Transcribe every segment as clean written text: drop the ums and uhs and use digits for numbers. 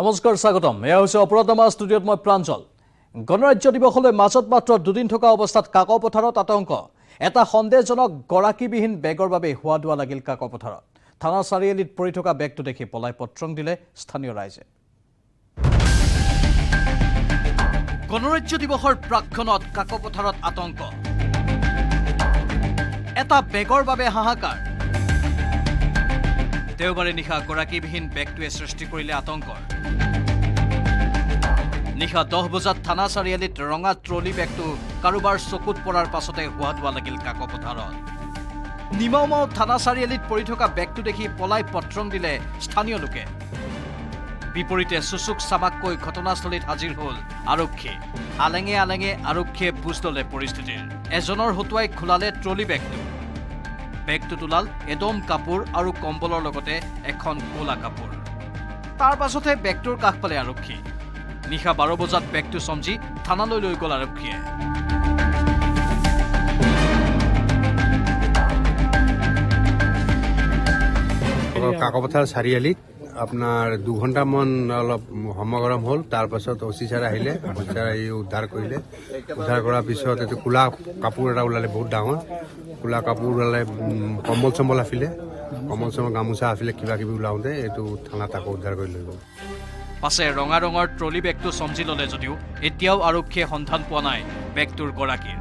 নমস্কাৰ স্বাগতম এয়া হৈছে অপৰাধমা ষ্টুডিঅ'ত মই প্ৰাঞ্জল গণৰাজ্য দিৱসলৈ মাজত মাত্ৰ দুদিন থকা অৱস্থাত কাকপথাৰত আতংক এটা সন্দেহজনক গৰাকীবিহীন বেগৰ বাবে হোৱা দোৱা লাগিল কাকপথাৰত থানা চাৰিআলিত পৰি থকা বেগটো দেখি পলাই পত্ৰং দিলে স্থানীয় ৰাইজে গণৰাজ্য দিৱসৰ প্ৰাক্ষণত কাকপথাৰত আতংক এটা বেগৰ বাবে হাহাকাৰ দেওবাৰে নিশা গৰাকীবিহীন বেগটোৱে সৃষ্টি কৰিলে আতংকৰ নিশা 10 বজাত থানা চাৰিআলিত ৰঙা ট্ৰলি বেগটো কাৰোবাৰ চকুত পৰাৰ পাছতে হোৱা দোৱা লাগিল কাকপথাৰত নিমাওমাও থানা চাৰিআলিত পৰি থকা বেগটো দেখি পলাই পত্ৰং দিলে স্থানীয় লোকে বিপৰীতে সুচুক চামাককৈ ঘটনাস্থলীত হাজিৰ হ'ল আৰক্ষী আলেঙে আলেঙে আৰক্ষীয়ে বুজ ল'লে পৰিস্থিতিৰ এজনৰ হতুৱাই খোলালে ট্ৰলি বেগটো বেগটো তোলাল এদম কাপোৰ আৰু কম্বলৰ লগতে এখন কোলা কাপোৰ তাৰ পাছতে বেগটোৰ কাষ পালে আৰক্ষী নিশা 12 বজাত বেগটো সমজি থানালৈ লৈ গ'ল আৰক্ষীয়ে কাকপথাৰ চাৰিআলিত আপোনাৰ 2 ঘণ্টা মান অলপ সমগৰম হ'ল তাৰ পাছত ওসি ছাৰ আহিলে উদ্ধাৰ কৰিলে উদ্ধাৰ কৰাৰ পিছত এটো কোলা কাপোৰ এটা ওলালে বহুত ডাঙৰ কোলা কাপোৰ ওলালে কম্বল চম্বল আছিলে কম্বল চম্বল গামোচা আছিলে কিবা কিবি ওলাওঁতে এইটো থানাত আকৌ উদ্ধাৰ কৰি লৈ গ'ল পাছে ৰঙা ৰঙৰ ট্ৰলি বেগটো সমজি ল'লে যদিও এতিয়াও আৰক্ষীয়ে সন্ধান পোৱা নাই বেগটোৰ গৰাকীৰ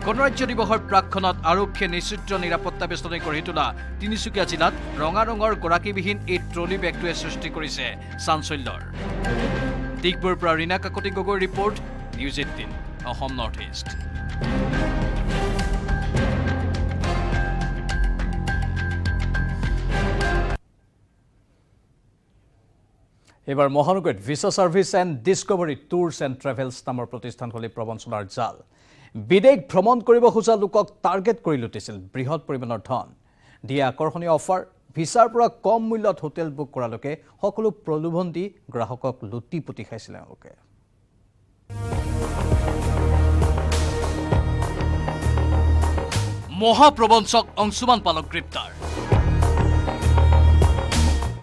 গণৰাজ্য দিৱসৰ প্ৰাক্ষণত আৰক্ষীয়ে নিশ্চিত নিৰাপত্তা বেষ্টনী গঢ়ি তোলা তিনিচুকীয়া জিলাত ৰঙা ৰঙৰ গৰাকীবিহীন এই ট্ৰলি বেগটোৱে সৃষ্টি কৰিছে চাঞ্চল্যৰ দিগপুৰৰ পৰা ৰীনা কাকতি গগৈৰ report news 18 Assam north east এবাৰ মহানগৰীত visa service and discovery tours and travels নামৰ প্ৰতিষ্ঠান খুলি প্ৰবঞ্চনাৰ জাল বিদেশ ভ্ৰমণ কৰিব খোজা লোকক টাৰ্গেট কৰি লুটিছিল বৃহৎ পৰিমাণৰ ধন দিয়ে আকৰ্ষণীয় অফাৰ ভিছাৰ পৰা কম মূল্যত হোটেল বুক কৰালৈকে সকলো প্ৰলোভন দি গ্ৰাহকক লুটি পুতি খাইছিল তেওঁলোকে মহাপ্ৰবঞ্চক অংশুমান পালক গ্ৰেপ্তাৰ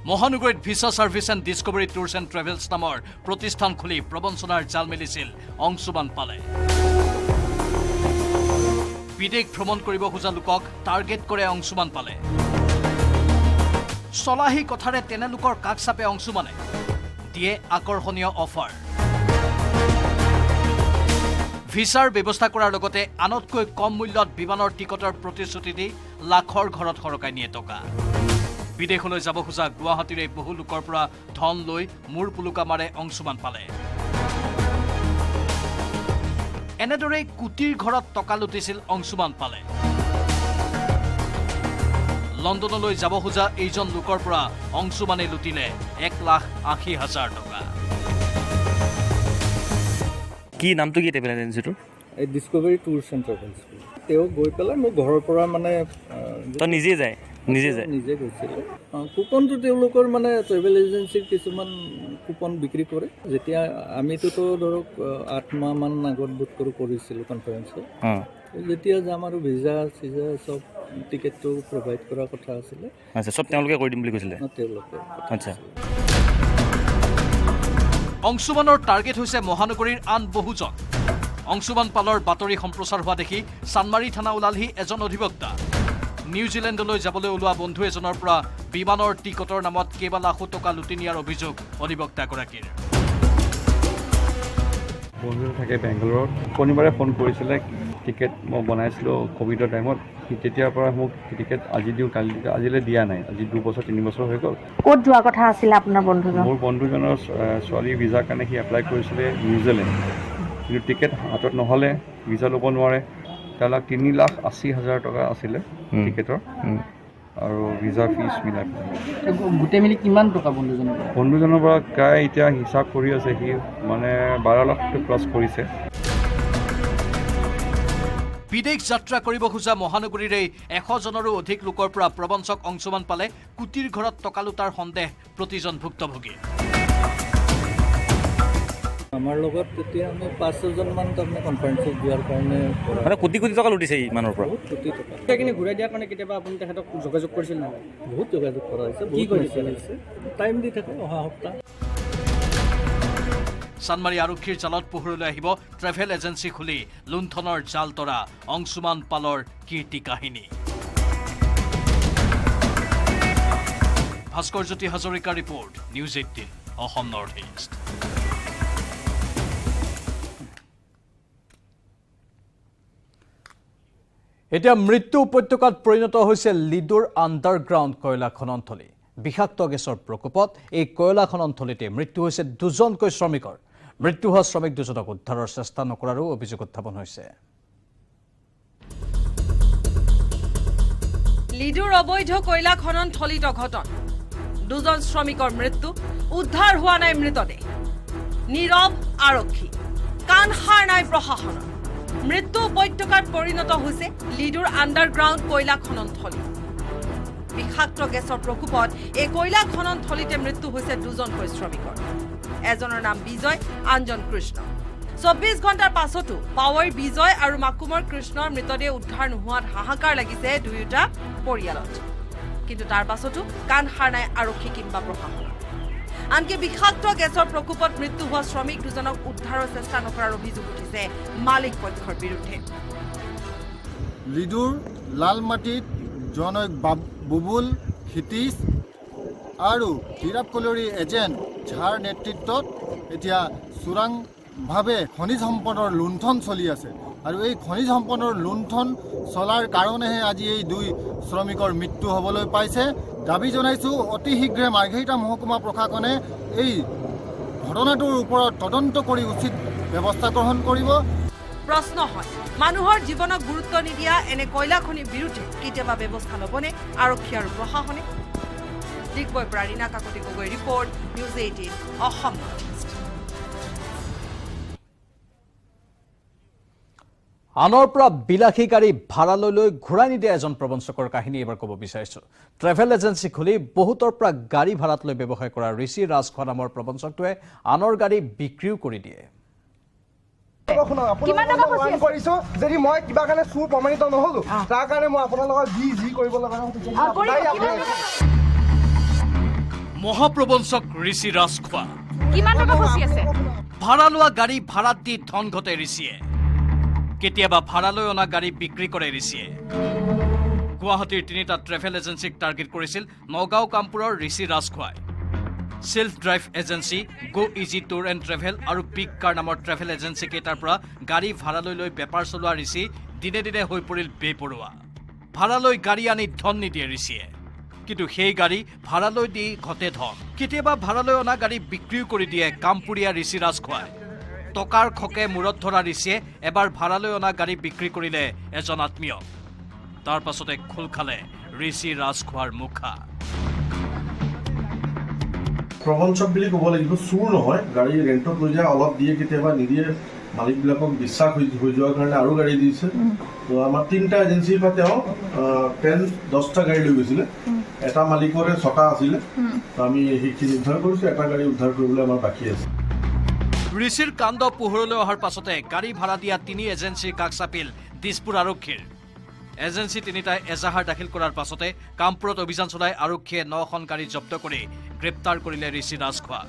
মহানগৰীত visa service and discovery tours and travels নামৰ প্ৰতিষ্ঠান খুলি প্ৰবঞ্চনাৰ জাল মেলিছিল অংশুমান পালে বিদেশ ভ্ৰমণ কৰিব খোজা লোকক টাৰ্গেট কৰে অংশুমান পালে চলাহী কথাৰে তেনে লোকৰ কাষ চাপে অংশুমানে দিয়ে আকৰ্ষণীয় অফাৰ ভিছাৰ ব্যৱস্থা কৰাৰ লগতে আনতকৈ কম মূল্যত বিমানৰ টিকটৰ প্ৰতিশ্ৰুতি দি লাখৰ ঘৰত সৰকাই নিয়ে টকা বিদেশলৈ যাব খোজা গুৱাহাটীৰে বহু লোকৰ পৰা ধন লৈ মূৰ পুলুকা মাৰে অংশুমান পালে এনেদৰে কোটিৰ ঘৰত টকা লুটিছিল অংশুমান পালে লণ্ডনলৈ যাব খোজা এইজন লোকৰ পৰা অংশুমানে লুটিলে 1,80,000 টকা কি নামটো কি ট্ৰেভেল এজেন্সিটোৰ এই ডিস্কভাৰী টুৰছ এণ্ড ট্ৰেভেলছ তেওঁ গৈ পেলাই মোৰ ঘৰৰ পৰা মানে তো নিজে গৈছিলে কুপনটো তেওঁলোকৰ মানে ট্ৰেভেল এজেঞ্চিৰ কিছুমান কুপন বিক্ৰী কৰে যেতিয়া আমিতো ধৰক 8 মাহ মান আগত বুক কৰিছিলোঁ কনফাৰেঞ্চত যেতিয়া যাম আৰু ভিজা চিজা চব টিকেটটো প্ৰভাইড কৰাৰ কথা আছিলে আচ্ছা সব তেওঁলোকে কৰি দিম বুলি কৈছিলে তেওঁলোকে আচ্ছা অংশুমানৰ টাৰ্গেট হৈছে মহানগৰীৰ আন বহুজন অংশুমান পালৰ বাতৰি সম্প্ৰচাৰ হোৱা দেখি চানমাৰী থানা ওলালহি এজন অধিবক্তা নিউজিলেণ্ডলৈ যাবলৈ ওলোৱা বন্ধু এজনৰ পৰা বিমানৰ টিকটৰ নামত কেইবা লাখো টকা লুটি নিয়াৰ অভিযোগ অধিবক্তাগৰাকীৰ বন্ধু থাকে বেংগলোৰত শনিবাৰে ফোন কৰিছিলে টিকেট মই বনাইছিলোঁ কোভিডৰ টাইমত তেতিয়াৰ পৰা মোক টিকেট আজি দিওঁ কালি আজিলৈ দিয়া নাই আজি 2 বছৰ 3 বছৰ হৈ গ'ল ক'ত যোৱা কথা আছিল আপোনাৰ বন্ধুজন মোৰ বন্ধুজনৰ ছোৱালী ভিজাৰ কাৰণে সি এপ্লাই কৰিছিলে নিউজিলেণ্ড কিন্তু টিকেট হাতত নহ'লে ভিজা ল'ব নোৱাৰে তালাক 3,80,000 টকা আছিলে টিকেটৰ আৰু ভিজা ফিজ মিলাই গোটেই মিলি কিমান টকা বন্ধুজনৰ পৰা প্ৰায় এতিয়া হিচাপ কৰি আছে সি মানে 12 লাখ প্লাছ কৰিছে বিদেশ যাত্ৰা কৰিব খোজা মহানগৰীৰে 100 জনৰো অধিক লোকৰ পৰা প্ৰবঞ্চক অংশুমান পালে কোটিৰ ঘৰত টকা লুটাৰ সন্দেহ প্ৰতিজন ভুক্তভোগী আমাৰ লগত তেতিয়া আমি 500জন মান তাৰমানে কনফাৰেঞ্চত যোৱাৰ কাৰণে মানে কোটি কোটি টকা লুটিছে ইমানৰ পৰা বহুত কোটি টকা সেইখিনি ঘূৰাই দিয়াৰ কাৰণে কেতিয়াবা আপুনি তেখেতক যোগাযোগ কৰিছিল নাই বহুত যোগাযোগ কৰা হৈছে কি কৰিছে টাইম দি থাকে অহা সপ্তাহ চানমাৰী আৰক্ষীৰ জালত পোহৰলৈ আহিব ট্ৰেভেল এজেঞ্চি খুলি লুণ্ঠনৰ জাল তৰা অংশুমান পালৰ কীৰ্তি কাহিনী। ভাস্কৰজ্যোতি হাজৰিকাৰ report, news 18 Assam north east. এতিয়া মৃত্যু উপত্যকাত পৰিণত হৈছে লিডুৰ আণ্ডাৰগ্ৰাউণ্ড কয়লা খননথলী। বিষাক্ত গেছৰ প্ৰকোপত এই কয়লা খননথলীতে মৃত্যু হৈছে 2জনকৈ শ্ৰমিকৰ। মৃত্যু হোৱা শ্ৰমিক 2জনক উদ্ধাৰৰ চেষ্টা নকৰাৰো অভিযোগ উত্থাপন হৈছে। লিডুৰ অবৈধ কয়লা খনন থলীত অঘটন, 2জন শ্ৰমিকৰ মৃত্যু, উদ্ধাৰ হোৱা নাই মৃতদেহ। নীৰৱ আৰক্ষী, কাণ সাৰ নাই প্ৰশাসনৰ। মৃত্যু উপত্যকাত পৰিণত হৈছে লিডুৰ আণ্ডাৰগ্ৰাউণ্ড কয়লা খনন থলী। বিষাক্ত গেছৰ প্ৰকোপত এই কয়লা খনন থলীতে মৃত্যু হৈছে 2জনকৈ শ্ৰমিকৰ। এজনৰ নাম বিজয়, আনজন কৃষ্ণ। 24 ঘণ্টাৰ পাছতো পাৱাৰ বিজয় আৰু মাকুমৰ কৃষ্ণৰ মৃতদেহ উদ্ধাৰ নোহোৱাত হাহাকাৰ লাগিছে দুয়োটা পৰিয়ালত। কিন্তু তাৰ পাছতো কাণ সাৰ নাই আৰক্ষী কিংবা প্ৰশাসনৰ। আনকি বিষাক্ত গেছৰ প্ৰকোপত মৃত্যু হোৱা শ্ৰমিক 2জনক উদ্ধাৰৰ চেষ্টা নকৰাৰ অভিযোগ উঠিছে মালিক পক্ষৰ বিৰুদ্ধে। লিডুৰ লালমাটিত জনৈক বুবুল, ক্ষিতীশ আৰু হীৰাব কলৰী এজেণ্ট ঝাৰ নেতৃত্বত এতিয়া চোৰাংভাৱে খনিজ সম্পদৰ লুণ্ঠন চলি আছে। আৰু এই খনিজ সম্পদৰ লুণ্ঠন চলাৰ কাৰণেহে আজি এই 2 শ্ৰমিকৰ মৃত্যু হ'বলৈ পাইছে। দাবী জনাইছোঁ অতি শীঘ্ৰে মাৰ্ঘেৰিটা মহকুমা প্ৰশাসনে এই ঘটনাটোৰ ওপৰত তদন্ত কৰি উচিত ব্যৱস্থা গ্ৰহণ কৰিব। প্ৰশ্ন হয়, মানুহৰ জীৱনক গুৰুত্ব নিদিয়া এনে কয়লা খনিৰ বিৰুদ্ধে কেতিয়াবা ব্যৱস্থা ল'বনে আৰক্ষী আৰু প্ৰশাসনে? ডিগবৈৰ পৰা Rina Kakati Gogoi report, news 18 Assam north east. আনৰ পৰা বিলাসী গাড়ী ভাড়ালৈ লৈ ঘূৰাই নিদিয়া এজন প্ৰবঞ্চকৰ কাহিনী এবাৰ ক'ব বিচাৰিছোঁ। ট্ৰেভেল এজেঞ্চি খুলি বহুতৰ পৰা গাড়ী ভাড়াত লৈ ব্যৱসায় কৰা ঋষি ৰাজখোৱা নামৰ প্ৰবঞ্চকটোৱে আনৰ গাড়ী বিক্ৰীও কৰি দিয়ে। যদি মই কিবা কাৰণে চুৰ প্ৰমাণিত নহলো তাৰ কাৰণে মই আপোনাৰ লগত যি কৰিব লগা মহাপ্ৰবঞ্চক ঋষি ৰাজখোৱা। ভাড়া লোৱা গাড়ী ভাড়াত দি ধন ঘটে ঋষিয়ে। কেতিয়াবা ভাড়ালৈ অনা গাড়ী বিক্ৰী কৰে ঋষিয়ে। গুৱাহাটীৰ 3টা ট্ৰেভেল এজেঞ্চিক টাৰ্গেট কৰিছিল নগাঁও কামপুৰৰ ঋষি ৰাজখোৱাই। Self drive agency, go easy tour and travel আৰু পিক কাৰ নামৰ ট্ৰেভেল এজেঞ্চি কেইটাৰ পৰা গাড়ী ভাড়ালৈ লৈ বেপাৰ চলোৱা ঋষি দিনে দিনে হৈ পৰিল বেপৰোৱা। ভাড়ালৈ গাড়ী আনি ধন নিদিয়ে ঋষিয়ে, কিন্তু সেই গাড়ী ভাড়ালৈ দি ঘটে ধন। কেতিয়াবা ভাড়ালৈ অনা গাড়ী বিক্ৰীও কৰি দিয়ে কামপুৰীয়া ঋষি ৰাজখোৱাই। টকাৰ খকে মূৰত ধৰা ঋষিয়ে এবাৰ ভাড়ালৈ অনা গাড়ী বিক্ৰী কৰিলে এজন আত্মীয়। তাৰ পাছতে খোল খালে ঋষি ৰাজখোৱাৰ মুখা। প্ৰবঞ্চক বুলি ক'ব লাগিব, চুৰ নহয়। গাড়ী ৰেণ্টত লৈ যায়, অলপ দিয়ে, কেতিয়াবা নিদিয়ে। মালিকবিলাকক বিশ্বাস হৈ যোৱাৰ কাৰণে আৰু গাড়ী দিছে। তো আমাৰ 3টা এজেঞ্চিৰ পৰা তেওঁ 10টা গাড়ী লৈ গৈছিলে। এটা মালিকৰে চকা আছিলে, আমি সেইখিনি উদ্ধাৰ কৰিছোঁ। এটা গাড়ী উদ্ধাৰ কৰিবলৈ আমাৰ বাকী আছে। ঋষিৰ কাণ্ড পোহৰলৈ অহাৰ পাছতে গাড়ী ভাড়া দিয়া 3 এজেঞ্চিৰ কাষ চাপিল দিছপুৰ আৰক্ষীৰ। এজেঞ্চি 3টাই এজাহাৰ দাখিল কৰাৰ পাছতে কামপুৰত অভিযান চলাই আৰক্ষীয়ে 9খন গাড়ী জব্দ কৰি গ্ৰেপ্তাৰ কৰিলে Rishi Rajkhowa.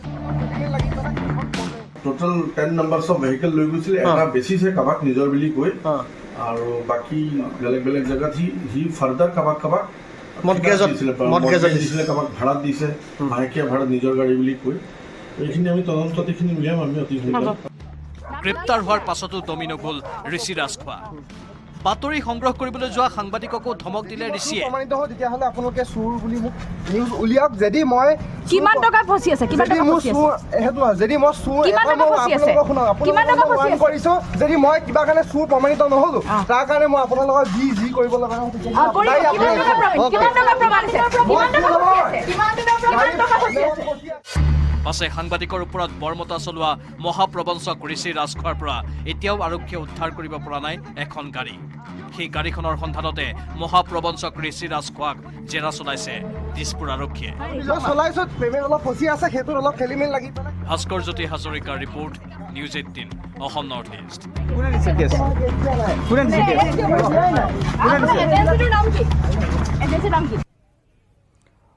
Total 10 numbers of vehicle লৈ গৈছিলে। এটা বেচিছে কাবাক নিজৰ বুলি কৈ, আৰু বাকী বেলেগ বেলেগ জেগাত সি ফাৰ্দাৰ কাবাক দিছিলে, কাবাক ভাড়াত দিছে, মাহেকীয়া ভাড়াত নিজৰ গাড়ী বুলি কৈ। এইখিনি আমি তদন্তত এইখিনি উলিয়াম আমি অতি সোনকালে। গ্ৰেপ্তাৰ হোৱাৰ পাছতো দমি নগ'ল ঋষি ৰাজখোৱা। বাতৰি সংগ্ৰহ কৰিবলৈ যোৱা সাংবাদিককো ধমক দিলে ঋষিয়ে। প্ৰমাণিত হয় তেতিয়াহ'লে আপোনালোকে চুৰ বুলি মোক নিউজ উলিয়াওক। যদি মই কিমান টকা ফচি আছে, কিমান টকা ফচি আছে, সেইটো নহয়। যদি মই চুৰ কিমান টকা ফচি আছে, কিমান টকা ফচি আছে, কৰিছো, যদি মই কিবা কাৰণে চুৰ প্ৰমাণিত নহলো তাৰ কাৰণে মই আপোনাৰ লগত যি কৰিব লগা পাছে সাংবাদিকৰ ওপৰত বৰমতা চলোৱা মহাপ্ৰবঞ্চক ঋষি ৰাজখোৱাৰ পৰা এতিয়াও আৰক্ষীয়ে উদ্ধাৰ কৰিব পৰা নাই এখন গাড়ী। সেই গাড়ীখনৰ সন্ধানতে মহাপ্ৰবঞ্চক ঋষি ৰাজখোৱাক জেৰা চলাইছে দিছপুৰ আৰক্ষীয়ে। চলাইছো, পেমেণ্ট অলপ ফচি আছে, সেইটোত অলপ খেলি মেলি লাগি পেলাই। ভাস্কৰজ্যোতি হাজৰিকাৰ report, news 18 Assam north east.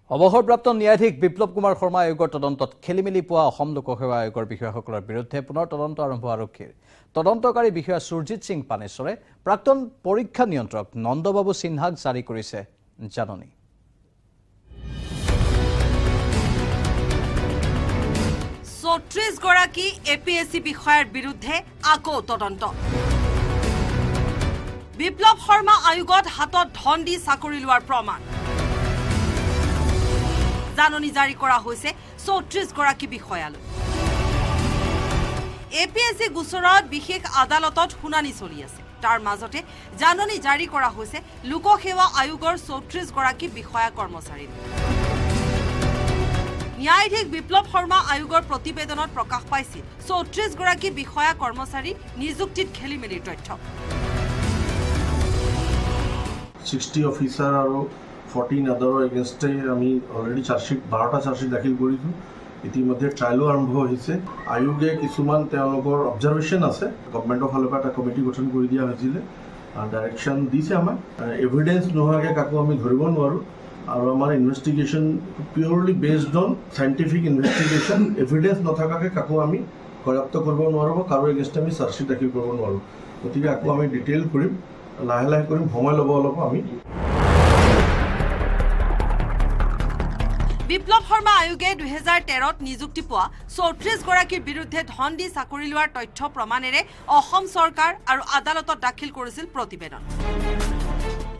অৱসৰপ্ৰাপ্ত ন্যায়াধীশ বিপ্লৱ কুমাৰ শৰ্মা আয়োগৰ তদন্তত খেলিমেলি পোৱা অসম লোকসেৱা আয়োগৰ বিষয়াসকলৰ বিৰুদ্ধে পুনৰ তদন্ত আৰম্ভ আৰক্ষীৰ তদন্তকাৰী বিষয়া সুৰজিৎ সিং পানেশ্বৰে প্ৰাক্তন পৰীক্ষা নিয়ন্ত্ৰক নন্দবাবু সিনহাক জাৰি কৰিছে জাননী। ৩৬ গৰাকী এপিএছচি বিষয়াৰ বিৰুদ্ধে আকৌ তদন্ত। বিপ্লৱ শৰ্মা আয়োগত হাতত ধন দি চাকৰি লোৱাৰ প্ৰমাণ। জাননী জাৰি কৰা হৈছে ৩৬ গৰাকী বিষয়ালৈ। এপিএছচি গোচৰত বিশেষ আদালতত শুনানি চলি আছে। তাৰ মাজতে জাননী জাৰি কৰা হৈছে লোকসেৱা আয়োগৰ ৩৬ গৰাকী বিষয়া কৰ্মচাৰী। ন্যায়াধীশ বিপ্লৱ শৰ্মা আয়োগৰ প্ৰতিবেদনত প্ৰকাশ পাইছিল ৩৬ গৰাকী বিষয়া কৰ্মচাৰী নিযুক্তিত খেলিমেলিৰ তথ্য। 60 অফিচাৰ আৰু 14 আদাৰৰ এগেইনষ্টে আমি অলৰেডি চাৰ্জশ্বিট 12টা চাৰ্জশ্বিট দাখিল কৰিছোঁ। ইতিমধ্যে ট্ৰায়েলো আৰম্ভ হৈছে। আয়োগে কিছুমান তেওঁলোকৰ অবজাৰভেশ্যন আছে। গভৰ্ণমেণ্টৰ ফালৰ পৰা এটা কমিটি গঠন কৰি দিয়া হৈছিলে, ডাইৰেকশ্যন দিছে আমাক। এভিডেঞ্চ নোহোৱাকৈ কাকো আমি ধৰিব নোৱাৰোঁ আৰু আমাৰ investigation purely based on scientific investigation. Evidence নথকাকৈ কাকো আমি কৰাপ্ত কৰিব নোৱাৰোঁ বা কাৰো এগেইনষ্টে আমি চাৰ্জশ্বিট দাখিল কৰিব নোৱাৰোঁ। গতিকে আকৌ আমি ডিটেইল কৰিম, লাহে লাহে কৰিম, সময় ল'ব অলপ আমি। বিপ্লৱ শৰ্মা আয়োগে 2013ত নিযুক্তি পোৱা ৩৬ গৰাকীৰ বিৰুদ্ধে ধন দি চাকৰি লোৱাৰ তথ্য প্ৰমাণেৰে অসম চৰকাৰ আৰু আদালতত দাখিল কৰিছিল প্ৰতিবেদন।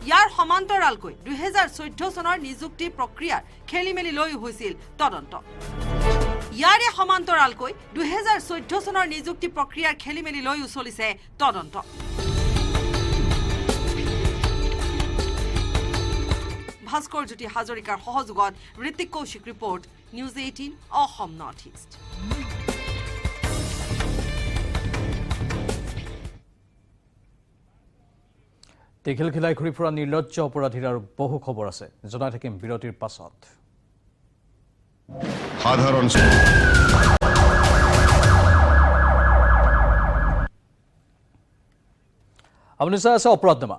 ইয়াৰ সমান্তৰালকৈ 2014 চনৰ নিযুক্তি প্ৰক্ৰিয়াৰ খেলিমেলি লৈ হৈছিল তদন্ত। ইয়াৰে সমান্তৰালকৈ 2014 চনৰ নিযুক্তি প্ৰক্ৰিয়াৰ খেলিমেলি লৈও চলিছে তদন্ত। ভাস্কৰ জ্যোতি হাজৰিকাৰ সহযোগত Ritik Kaushik report, news 18 Assam north east. টেকেল খিলাই ঘূৰি ফুৰা নিৰ্লজ্জ অপৰাধীৰ আৰু বহু খবৰ আছে, জনাই থাকিম বিৰতিৰ পাছত। সাধাৰণ আপুনি চাই আছে অপৰাধনামা।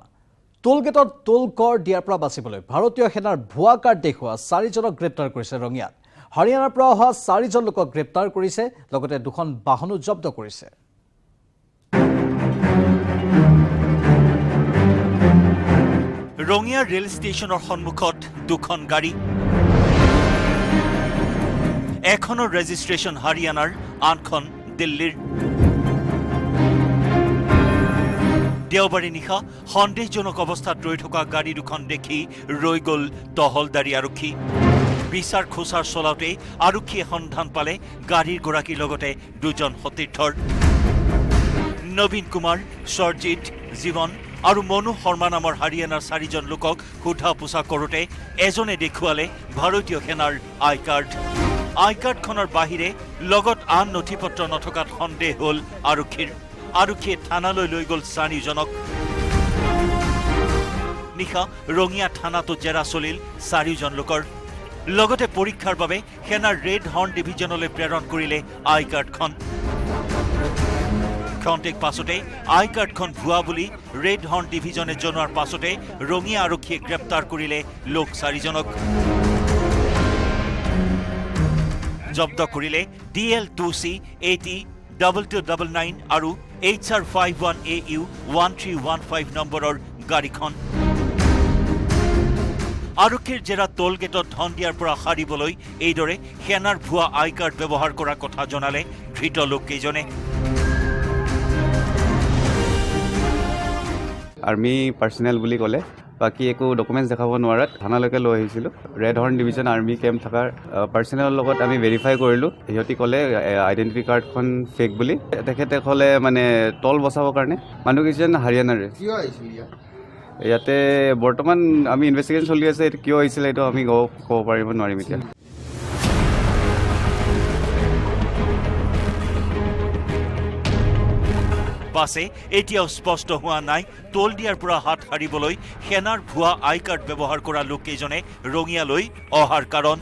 টোল গেটত টোল কৰ দিয়াৰ পৰা বাচিবলৈ ভাৰতীয় সেনাৰ ভুৱা কাৰ্ড দেখুওৱা 4জনক গ্ৰেপ্তাৰ কৰিছে ৰঙিয়াত। হাৰিয়ানাৰ পৰা অহা 4জন লোকক গ্ৰেপ্তাৰ কৰিছে, লগতে 2খন বাহনো জব্দ কৰিছে। ৰঙিয়া ৰেল ষ্টেচনৰ সন্মুখত 2খন গাড়ী, এখনৰ ৰেজিষ্ট্ৰেশ্যন হাৰিয়ানাৰ, আনখন দিল্লীৰ। দেওবাৰে নিশা সন্দেহজনক অৱস্থাত ৰৈ থকা গাড়ী 2খন দেখি ৰৈ গ'ল তহলদাৰী আৰক্ষী। বিচাৰ খোচাৰ চলাওঁতেই আৰক্ষীয়ে সন্ধান পালে গাড়ীৰ গৰাকীৰ লগতে 2জন সতীৰ্থৰ। নবীন কুমাৰ, সৰজিৎ, জীৱন আৰু মনু শৰ্মা নামৰ হাৰিয়ানাৰ 4জন লোকক সোধা পোছা কৰোঁতে এজনে দেখুৱালে ভাৰতীয় সেনাৰ আই কাৰ্ড। আই কাৰ্ডখনৰ বাহিৰে লগত আন নথি পত্ৰ নথকাত সন্দেহ হ'ল আৰক্ষীৰ। আৰক্ষীয়ে থানালৈ লৈ গ'ল 4জনক। নিশা ৰঙিয়া থানাতো জেৰা চলিল 4জন লোকৰ। লগতে পৰীক্ষাৰ বাবে সেনাৰ ৰেড হৰ্ণ ডিভিজনলৈ প্ৰেৰণ কৰিলে আই কাৰ্ডখন। ক্ষন্তেক পাছতে আই কাৰ্ডখন ভুৱা বুলি ৰেড হৰ্ণ ডিভিজনে জনোৱাৰ পাছতে ৰঙিয়া আৰক্ষীয়ে গ্ৰেপ্তাৰ কৰিলে লোক 4জনক। জব্দ কৰিলে DL2C 802299 আৰু HR51AU 1315 নম্বৰৰ গাড়ীখন। আৰক্ষীৰ জেৰা টোল গেটত ধন দিয়াৰ পৰা সাৰিবলৈ এইদৰে সেনাৰ ভুৱা আই কাৰ্ড ব্যৱহাৰ কৰাৰ কথা জনালে ধৃত লোককেইজনে। আৰ্মি পাৰ্চনেল বুলি ক'লে, বাকী একো ডকুমেণ্টছ দেখাব নোৱাৰাত থানালৈকে লৈ আহিছিলোঁ। Red horn division army camp থকাৰ পাৰ্চনেলৰ লগত আমি ভেৰিফাই কৰিলোঁ। সিহঁতি ক'লে আইডেণ্টিটি কাৰ্ডখন ফেক বুলি। তেখেতে ক'লে মানে টল বচাবৰ কাৰণে। মানুহকেইজন হাৰিয়ানাৰে। ইয়াতে বৰ্তমান আমি ইনভেষ্টিগেশ্যন চলি আছে, এইটো কিয় আহিছিলে এইটো আমি ক'ব পাৰিব নোৱাৰিম এতিয়া। পাছে এতিয়াও স্পষ্ট হোৱা নাই টোল দিয়াৰ পৰা হাত সাৰিবলৈ সেনাৰ ভুৱা আই কাৰ্ড ব্যৱহাৰ কৰা লোককেইজনে ৰঙিয়ালৈ অহাৰ কাৰণ।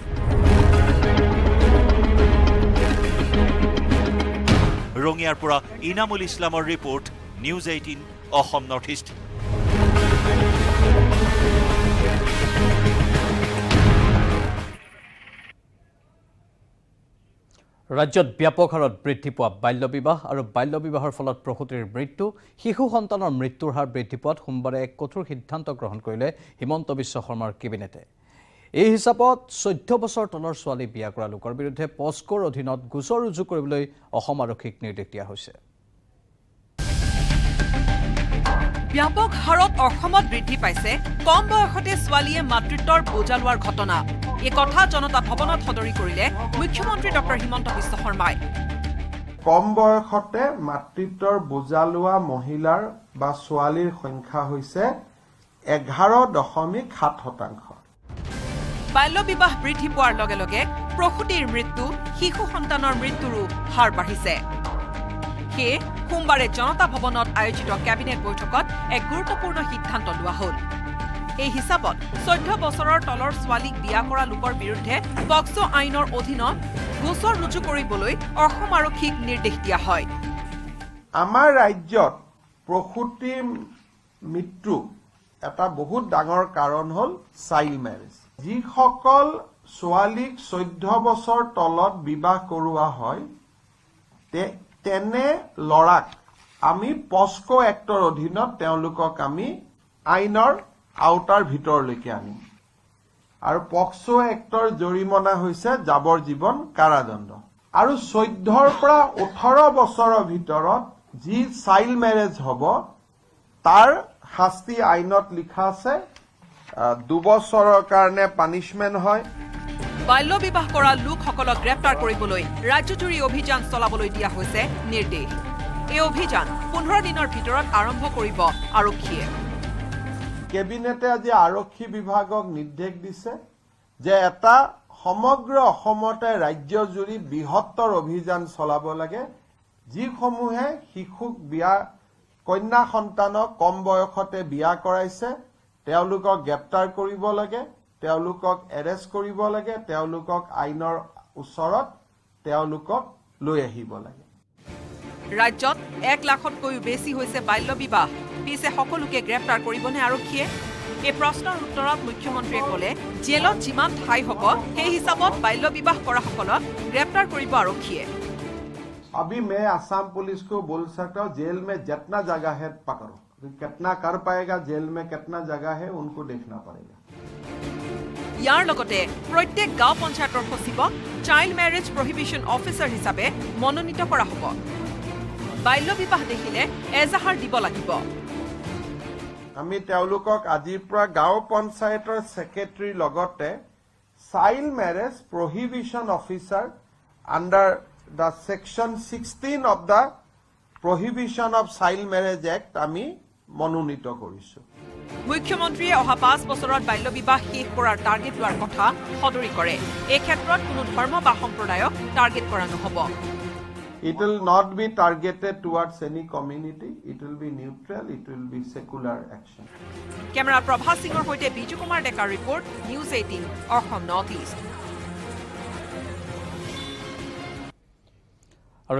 ৰঙিয়াৰ পৰা ইনামুল ইছলামৰ report, news 18 Assam north east. ৰাজ্যত ব্যাপক হাৰত বৃদ্ধি পোৱা বাল্য বিবাহ আৰু বাল্য বিবাহৰ ফলত প্ৰসূতিৰ মৃত্যু শিশু সন্তানৰ মৃত্যুৰ হাৰ বৃদ্ধি পোৱাত সোমবাৰে এক কঠোৰ সিদ্ধান্ত গ্ৰহণ কৰিলে হিমন্ত বিশ্ব শৰ্মাৰ কেবিনেটে এই হিচাপত 14 বছৰ তলৰ ছোৱালী বিয়া কৰা লোকৰ বিৰুদ্ধে পস্কৰ অধীনত গোচৰ ৰুজু কৰিবলৈ অসম আৰক্ষীক নিৰ্দেশ দিয়া হৈছে ব্যাপক হাৰত অসমত বৃদ্ধি পাইছে কম বয়সতে ছোৱালীয়ে মাতৃত্বৰ বোজা লোৱাৰ ঘটনা এই কথা জনতা ভৱনত সদৰি কৰিলে মুখ্যমন্ত্ৰী ডক্টৰ হিমন্ত বিশ্ব শৰ্মাই কম বয়সতে মাতৃত্বৰ বোজা লোৱা মহিলাৰ বা ছোৱালীৰ সংখ্যা হৈছে 11.7%। বাল্য বিবাহ বৃদ্ধি পোৱাৰ লগে লগে প্ৰসূতিৰ মৃত্যু শিশু সন্তানৰ মৃত্যুৰো হাৰ বাঢ়িছে সেয়ে সোমবাৰে জনতা ভৱনত আয়োজিত কেবিনেট বৈঠকত এক গুৰুত্বপূৰ্ণ সিদ্ধান্ত লোৱা হ'ল এই হিচাপত 14 বছৰৰ তলৰ ছোৱালীক বিয়া কৰা লোকৰ বিৰুদ্ধে পক্সো আইনৰ অধীনত গোচৰ ৰুজু কৰিবলৈ অসম আৰক্ষীক নিৰ্দেশ দিয়া হয় আমাৰ ৰাজ্যত প্ৰসূতিৰ মৃত্যু এটা বহুত ডাঙৰ কাৰণ হ'ল চাইল্ড মেৰেজ যিসকল ছোৱালীক 14 বছৰ তলত বিবাহ কৰোৱা হয় তেনে লৰাক আমি পস্কো এক্টৰ অধীনত তেওঁলোকক আমি আইনৰ আউটাৰ ভিতৰলৈকে আনিম আৰু পক্সো এক্টৰ জৰিমনা হৈছে যাৱজ্জীৱন কাৰাদণ্ড আৰু 14ৰ পৰা 18 বছৰৰ ভিতৰত যি চাইল্ড মেৰেজ হ'ব তাৰ শাস্তি আইনত লিখা আছে 2 বছৰৰ কাৰণে পানিশমেন্ট হয় বাল্য বিবাহ কৰা লোকসকলক গ্ৰেপ্তাৰ কৰিবলৈ ৰাজ্যজুৰি অভিযান চলাবলৈ দিয়া হৈছে নিৰ্দেশ এই অভিযান 15 দিনৰ ভিতৰত আৰম্ভ কৰিব আৰক্ষীয়ে কেবিনেটে আজি আৰক্ষী বিভাগক নিৰ্দেশ দিছে যে এটা সমগ্ৰ অসমতে ৰাজ্যজুৰি বৃহত্তৰ অভিযান চলাব লাগে যিসমূহে শিশুক বিয়া কন্যা সন্তানক কম বয়সতে বিয়া কৰাইছে তেওঁলোকক গ্ৰেপ্তাৰ কৰিব লাগে তেওঁলোকক এৰেষ্ট কৰিব লাগে তেওঁলোকক আইনৰ ওচৰত তেওঁলোকক লৈ আহিব লাগে ৰাজ্যত 1 লাখতকৈও বেছি হৈছে বাল্য বিবাহ পিছে সকলোকে গ্ৰেপ্তাৰ কৰিবনে আৰক্ষীয়ে এই প্ৰশ্নৰ উত্তৰত মুখ্যমন্ত্ৰীয়ে ক'লে জেলত যিমান ঠাই হ'ব সেই হিচাপত বাল্য বিবাহ কৰাসকলক গ্ৰেপ্তাৰ কৰিব আৰক্ষীয়ে अभी मैं असम पुलिस को बोल सकता हूँ जेल में जितना जगह है पकड़ो कितना कर पाएगा जेल में कितना जगह है उनको देखना पड़ेगा ইয়াৰ লগতে প্ৰত্যেক গাঁও পঞ্চায়তৰ সচিবক চাইল্ড মেৰেজ প্ৰহিবিশ্যন অফিচাৰ হিচাপে মনোনীত কৰা হ'ব বাল্য বিবাহ দেখিলে এজাহাৰ দিব লাগিব আমি তেওঁলোকক আজিৰ পৰা গাঁও পঞ্চায়তৰ সেক্ৰেটাৰীৰ লগতে child marriage prohibition officer under the section 16 of the prohibition of child marriage act আমি মনোনীত কৰিছো মুখ্যমন্ত্ৰীয়ে অহা 5 বছৰত বাল্য বিবাহ শেষ কৰাৰ টাৰ্গেট লোৱাৰ কথা সদৰি কৰে এই ক্ষেত্ৰত কোনো ধৰ্ম বা সম্প্ৰদায়ক টাৰ্গেট কৰা নহব It will not be targeted towards any community. It will be neutral. It will be secular action. Camera Prabha সিঙৰ সৈতে বিজু কুমাৰ ডেকাৰ report news 18 Assam north east আৰু